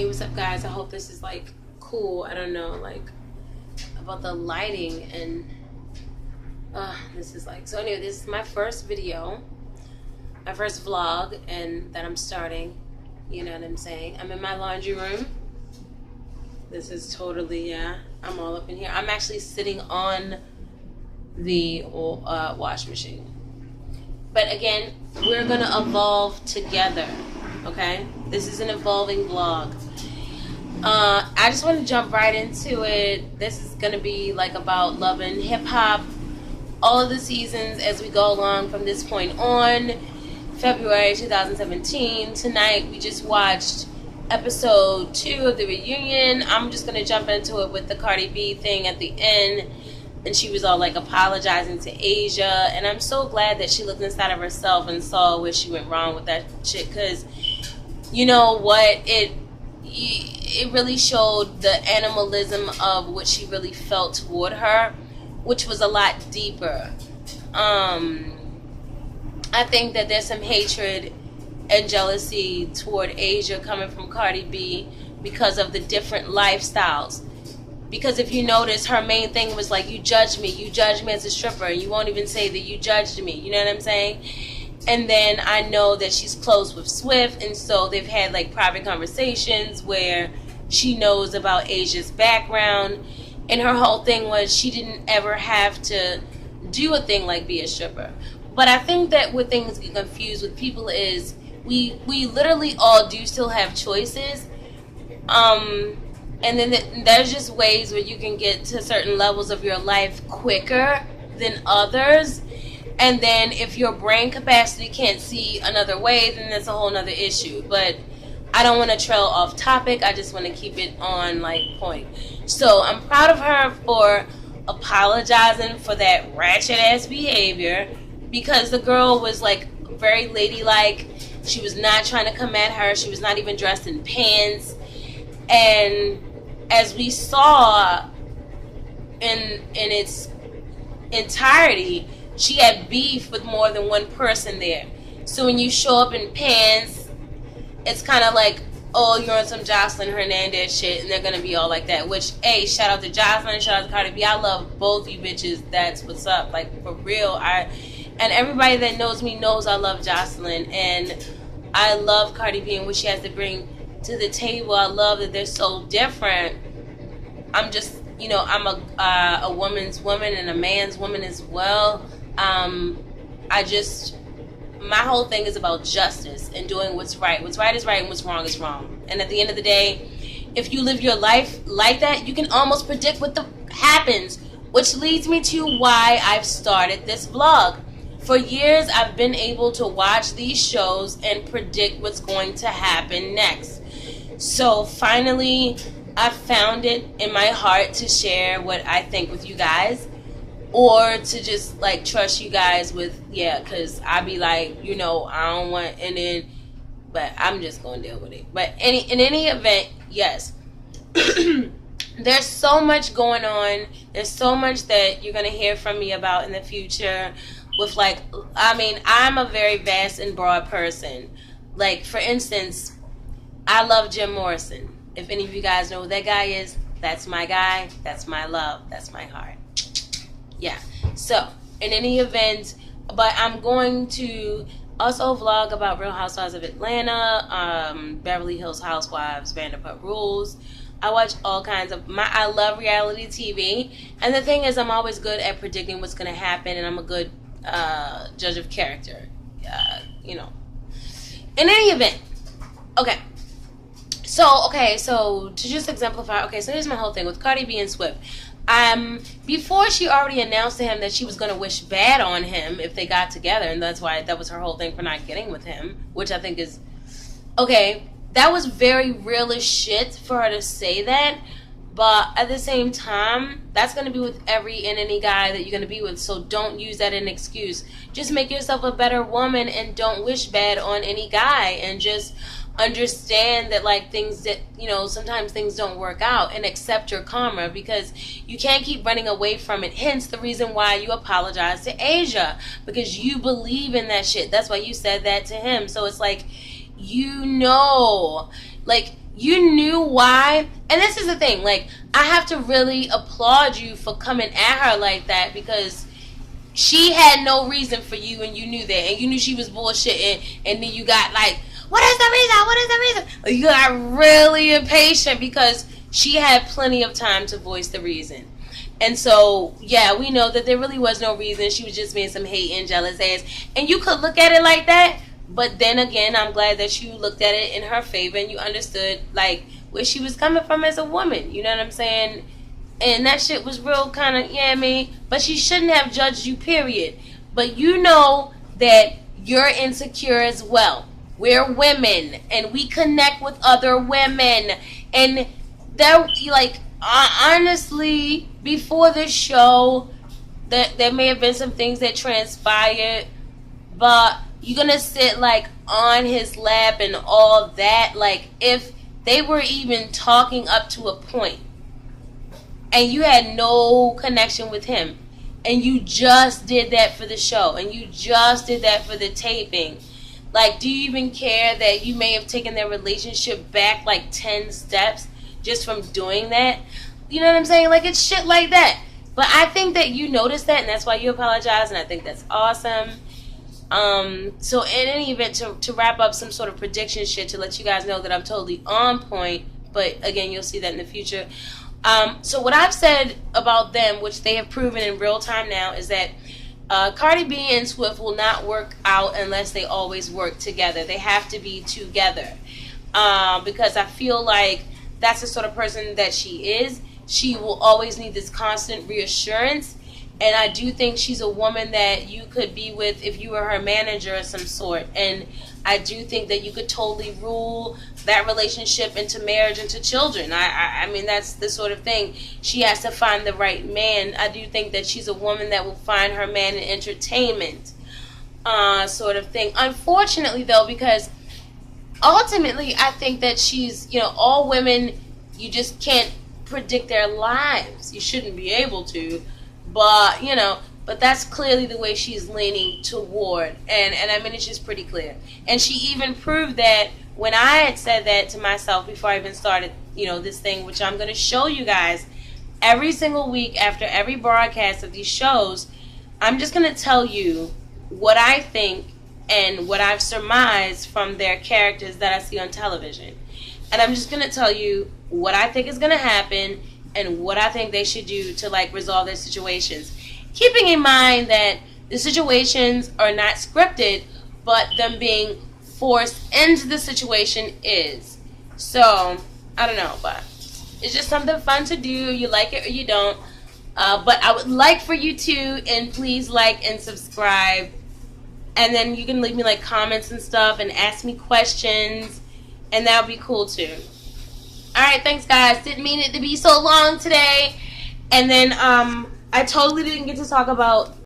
Hey, what's up, guys? I hope this is like cool. I don't know, like about the lighting and this is like, so anyway, this is my first video, my first vlog, and that I'm starting. You know what I'm saying? I'm in my laundry room. This is totally, yeah, I'm all up in here. I'm actually sitting on the wash machine. But again, we're gonna evolve together, okay? This is an evolving vlog. I just want to jump right into it. This is gonna be like about love and hip hop, all of the seasons as we go along from this point on. February 2017. Tonight we just watched episode 2 of the reunion. I'm just gonna jump into it with the Cardi B thing at the end. And she was all like apologizing to Asia, and I'm so glad that she looked inside of herself and saw where she went wrong with that shit. Because you know what, it really showed the animalism of what she really felt toward her, which was a lot deeper. I think that there's some hatred and jealousy toward Asia coming from Cardi B because of the different lifestyles. Because if you notice, her main thing was like, you judged me as a stripper, and you won't even say that you judged me, you know what I'm saying? And then I know that she's close with SWIFF, and so they've had like private conversations where she knows about Asia's background, and her whole thing was she didn't ever have to do a thing like be a stripper. But I think that where things get confused with people is we literally all do still have choices. And then there's just ways where you can get to certain levels of your life quicker than others. And then if your brain capacity can't see another way, then that's a whole nother issue. But I don't want to trail off topic. I just want to keep it on like point. So I'm proud of her for apologizing for that ratchet ass behavior, because the girl was like very ladylike. She was not trying to come at her. She was not even dressed in pants. And as we saw in its entirety, she had beef with more than one person there. So when you show up in pants, it's kind of like, oh, you're on some Jocelyn Hernandez shit, and they're gonna be all like that. Which, hey, shout out to Jocelyn, shout out to Cardi B. I love both you bitches. That's what's up. Like, for real. And everybody that knows me knows I love Jocelyn, and I love Cardi B and what she has to bring to the table. I love that they're so different. I'm just, you know, I'm a woman's woman and a man's woman as well. My whole thing is about justice and doing what's right. What's right is right and what's wrong is wrong. And at the end of the day, if you live your life like that, you can almost predict what happens, which leads me to why I've started this vlog. For years, I've been able to watch these shows and predict what's going to happen next. So finally, I found it in my heart to share what I think with you guys, or to just like trust you guys with, yeah, because I be like, you know, I don't want, and then, but I'm just going to deal with it. But in any event, yes. There's so much going on. There's so much that you're going to hear from me about in the future. With like, I mean, I'm a very vast and broad person. Like, for instance, I love Jim Morrison. If any of you guys know who that guy is, that's my guy. That's my love. That's my heart. Yeah. So, in any event, but I'm going to also vlog about Real Housewives of Atlanta, Beverly Hills Housewives, Vanderpump Rules. I watch all kinds of, I love reality TV. And the thing is, I'm always good at predicting what's going to happen, and I'm a good judge of character. You know. In any event, okay. So to just exemplify, so here's my whole thing with Cardi B and SWIFF. Before she already announced to him that she was going to wish bad on him if they got together, and that's why that was her whole thing for not getting with him, which I think is, okay, that was very real as shit for her to say that, but at the same time, that's going to be with every and any guy that you're going to be with, so don't use that as an excuse. Just make yourself a better woman and don't wish bad on any guy, and just understand that like things that, you know, sometimes things don't work out, and accept your karma, because you can't keep running away from it. Hence the reason why you apologize to Asia, because you believe in that shit. That's why you said that to him. So it's like, you know Like, you knew why. And this is the thing, like, I have to really applaud you for coming at her like that, because she had no reason for you, and you knew that, and you knew she was bullshitting, and then you got like, what is the reason? What is the reason? You got really impatient because she had plenty of time to voice the reason. And so, yeah, we know that there really was no reason. She was just being some hate and jealous ass. And you could look at it like that, but then again, I'm glad that you looked at it in her favor and you understood, like, where she was coming from as a woman. You know what I'm saying? And that shit was real kind of, yeah, I mean, but she shouldn't have judged you, period. But you know that you're insecure as well. We're women, and we connect with other women. And that, like, honestly, before the show, that there may have been some things that transpired, but you're gonna sit like on his lap and all that. Like, if they were even talking up to a point, and you had no connection with him, and you just did that for the show, and you just did that for the taping, like, do you even care that you may have taken their relationship back like 10 steps just from doing that? You know what I'm saying? Like, it's shit like that. But I think that you noticed that, and that's why you apologize, and I think that's awesome. So in any event, to wrap up some sort of prediction shit, to let you guys know that I'm totally on point, but again, you'll see that in the future. So what I've said about them, which they have proven in real time now, is that Cardi B and SWIFF will not work out unless they always work together. They have to be together. Because I feel like that's the sort of person that she is. She will always need this constant reassurance. And I do think she's a woman that you could be with if you were her manager of some sort. And I do think that you could totally rule that relationship into marriage, into children. I mean, that's the sort of thing. She has to find the right man. I do think that she's a woman that will find her man in entertainment, sort of thing. Unfortunately, though, because ultimately I think that she's, you know, all women, you just can't predict their lives. You shouldn't be able to. But, you know, but that's clearly the way she's leaning toward. And I mean, it's just pretty clear. And she even proved that when I had said that to myself before I even started, you know, this thing, which I'm going to show you guys every single week after every broadcast of these shows. I'm just going to tell you what I think and what I've surmised from their characters that I see on television. And I'm just going to tell you what I think is going to happen and what I think they should do to, like, resolve their situations. Keeping in mind that the situations are not scripted, but them being forced into the situation is. So, I don't know, but it's just something fun to do. You like it or you don't. But I would like for you to, and please like and subscribe. And then you can leave me, like, comments and stuff and ask me questions. And that would be cool, too. Alright, thanks, guys. Didn't mean it to be so long today. And then, I totally didn't get to talk about